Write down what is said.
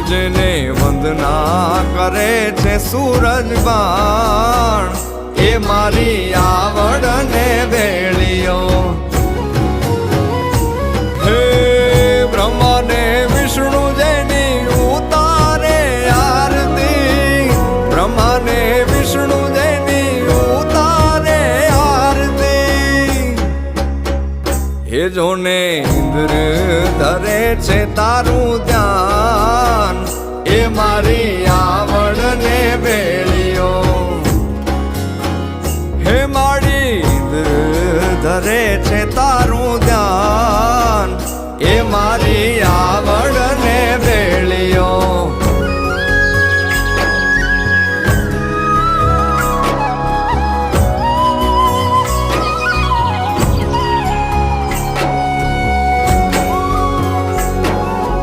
સૂરજને વંદના કરે છે સૂરજ બાણ એ મારી આવડને વેળીઓ હે બ્રહ્માને વિષ્ણુ જેની ઉતારે આરતી બ્રહ્માને વિષ્ણુ જેની ઉતારે આરતી હે જોને ઇન્દ્ર ધરે છે તારું ધ્યાન એ મારી આવડને વેળીઓ હે મારી ઇન્દ્ર ધરે છે તારું ધ્યાન એ મારી